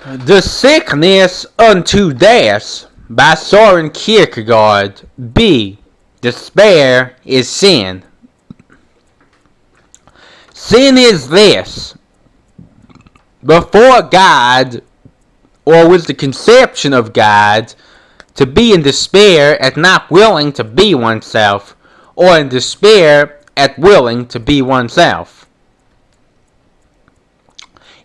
The Sickness Unto Death by Soren Kierkegaard. B. Despair is sin. Sin is this: before God, or with the conception of God, to be in despair at not willing to be oneself, or in despair at willing to be oneself.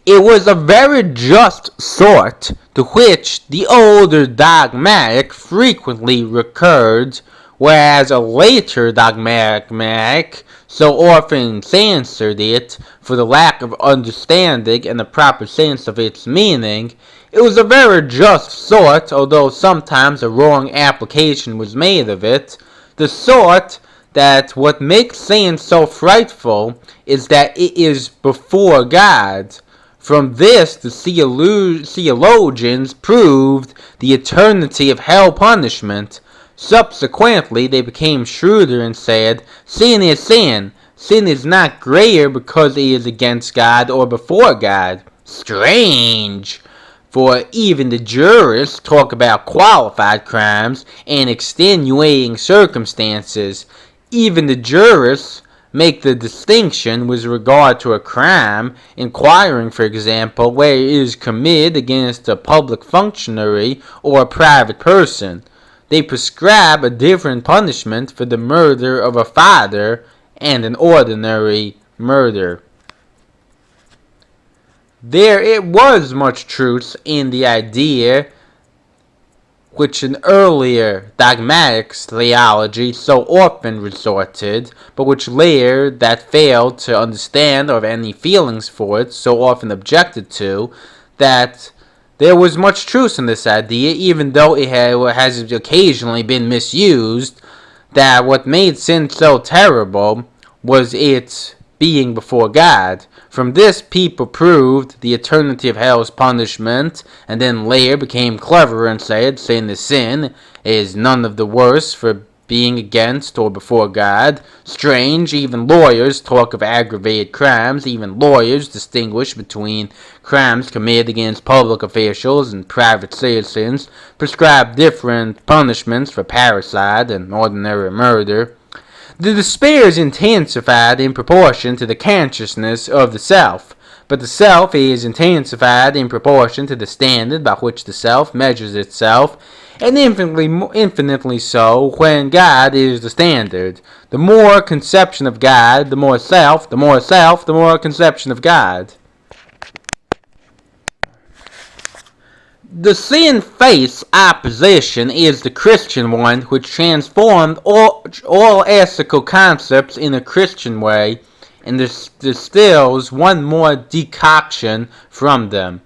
It was a very just sort to which the older dogmatic frequently recurred, whereas a later dogmatic so often censored it for the lack of understanding and the proper sense of its meaning. It was a very just sort, although sometimes a wrong application was made of it, the sort that what makes sin so frightful is that it is before God. From this, the theologians proved the eternity of hell punishment. Subsequently, they became shrewder and said, sin is sin. Sin is not greater because it is against God or before God. Strange! For even the jurists talk about qualified crimes and extenuating circumstances. Even the jurists make the distinction with regard to a crime, inquiring, for example, where it is committed against a public functionary or a private person. They prescribe a different punishment for the murder of a father and an ordinary murder. There was much truth in the idea which an earlier dogmatic theology so often resorted, but which later that failed to understand or have any feelings for it so often objected to, that there was much truth in this idea, even though it has occasionally been misused, that what made sin so terrible was its being before God. From this, people proved the eternity of hell's punishment, and then later became cleverer and said sin is none of the worse for being against or before God. Strange, even lawyers talk of aggravated crimes. Even lawyers distinguish between crimes committed against public officials and private citizens, prescribe different punishments for parricide and ordinary murder. The despair is intensified in proportion to the consciousness of the self, but the self is intensified in proportion to the standard by which the self measures itself, and infinitely so when God is the standard. The more conception of God, the more self, the more self, the more conception of God. The sin-face opposition is the Christian one, which transformed all ethical concepts in a Christian way and distills one more decoction from them.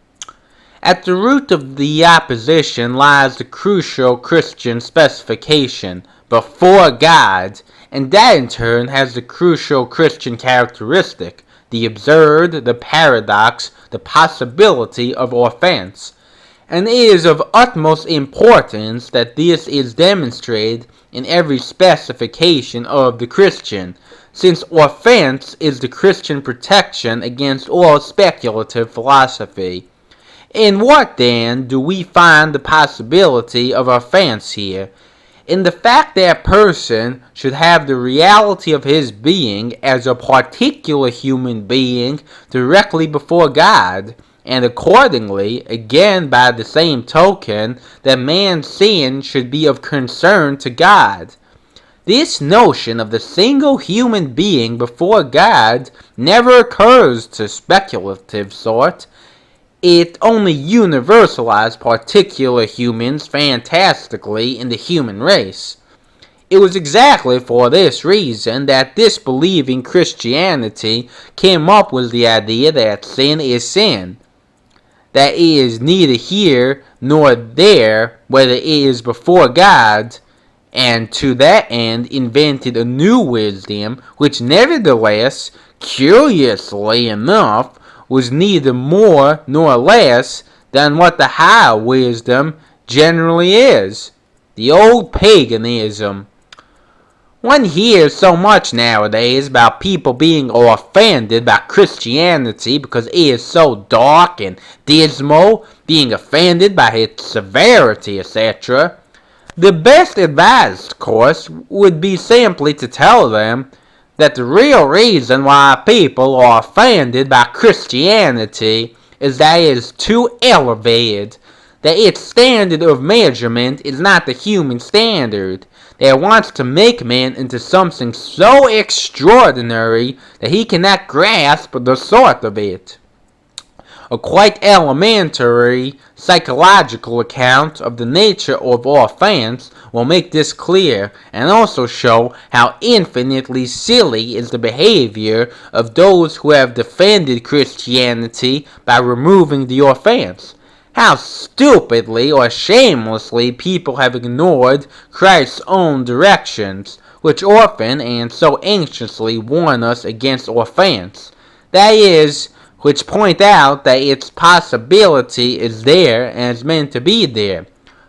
At the root of the opposition lies the crucial Christian specification, before God, and that in turn has the crucial Christian characteristic, the absurd, the paradox, the possibility of offense. And it is of utmost importance that this is demonstrated in every specification of the Christian, since offense is the Christian protection against all speculative philosophy. In what, then, do we find the possibility of offense here? In the fact that a person should have the reality of his being as a particular human being directly before God, and accordingly, again by the same token, that man's sin should be of concern to God. This notion of the single human being before God never occurs to speculative sort. It only universalized particular humans fantastically in the human race. It was exactly for this reason that disbelieving Christianity came up with the idea that sin is sin, that it is neither here nor there, whether it is before God, and to that end invented a new wisdom, which nevertheless, curiously enough, was neither more nor less than what the higher wisdom generally is, the old paganism, One hears so much nowadays about people being offended by Christianity because it is so dark and dismal, being offended by its severity, etc. The best advice, of course, would be simply to tell them that the real reason why people are offended by Christianity is that it is too elevated, that its standard of measurement is not the human standard, that it wants to make man into something so extraordinary that he cannot grasp the sort of it. A quite elementary psychological account of the nature of offense will make this clear, and also show how infinitely silly is the behavior of those who have defended Christianity by removing the offense. How stupidly or shamelessly people have ignored Christ's own directions, which often and so anxiously warn us against offense. That is, which point out that its possibility is there and is meant to be there.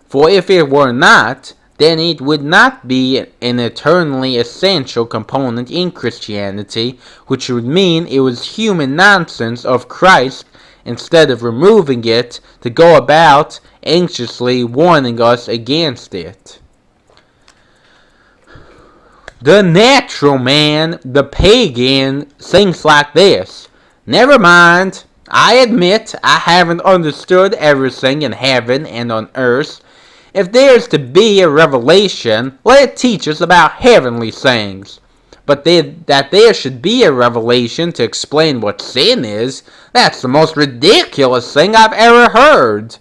For if it were not, then it would not be an eternally essential component in Christianity, which would mean it was human nonsense of Christ, instead of removing it, to go about anxiously warning us against it. The natural man, the pagan, thinks like this: never mind, I admit I haven't understood everything in heaven and on earth. If there is to be a revelation, let it teach us about heavenly things. But that there should be a revelation to explain what sin is, that's the most ridiculous thing I've ever heard.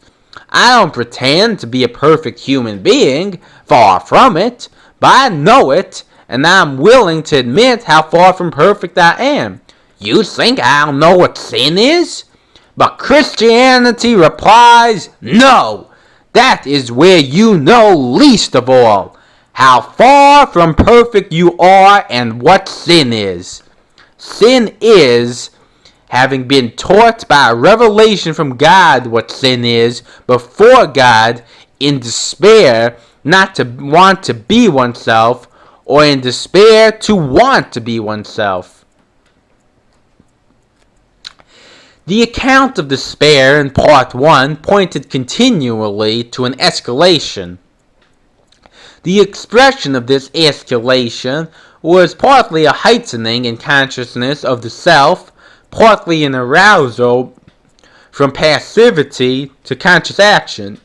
I don't pretend to be a perfect human being, far from it, but I know it, and I'm willing to admit how far from perfect I am. You think I don't know what sin is? But Christianity replies, no! That is where you know least of all how far from perfect you are and what sin is. Sin is having been taught by a revelation from God what sin is before God, in despair not to want to be oneself, or in despair to want to be oneself. The account of despair in Part 1 pointed continually to an escalation. The expression of this escalation was partly a heightening in consciousness of the self, partly an arousal from passivity to conscious action.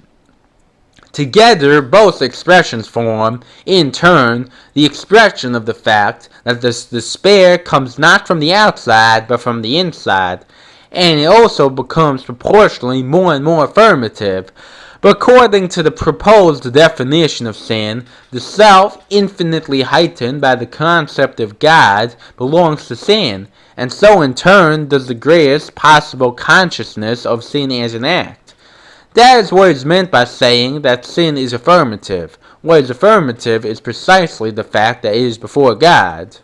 Together, both expressions form, in turn, the expression of the fact that this despair comes not from the outside but from the inside, and it also becomes proportionally more and more affirmative. But according to the proposed definition of sin, the self, infinitely heightened by the concept of God, belongs to sin, and so in turn does the greatest possible consciousness of sin as an act. That is what is meant by saying that sin is affirmative. What is affirmative is precisely the fact that it is before God.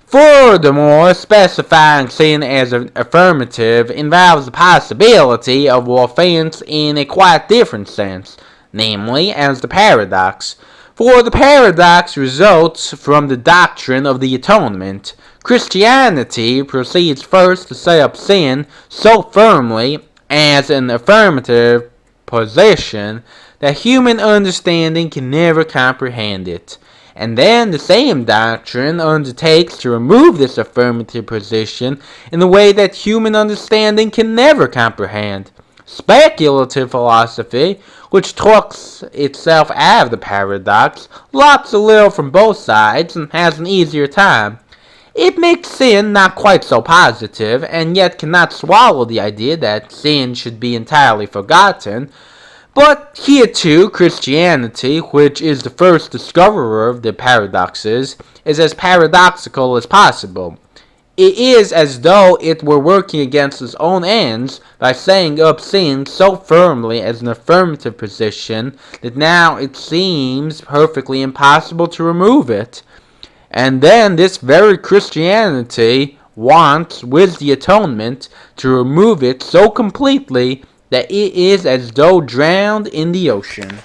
Furthermore, specifying sin as an affirmative involves the possibility of offense in a quite different sense, namely as the paradox. For the paradox results from the doctrine of the atonement. Christianity proceeds first to set up sin so firmly as an affirmative position that human understanding can never comprehend it. And then the same doctrine undertakes to remove this affirmative position in a way that human understanding can never comprehend. Speculative philosophy, which talks itself out of the paradox, lops a little from both sides and has an easier time. It makes sin not quite so positive, and yet cannot swallow the idea that sin should be entirely forgotten. But here too, Christianity, which is the first discoverer of the paradoxes, is as paradoxical as possible. It is as though it were working against its own ends by setting up sin so firmly as an affirmative position that now it seems perfectly impossible to remove it. And then this very Christianity wants, with the atonement, to remove it so completely that it is as though drowned in the ocean.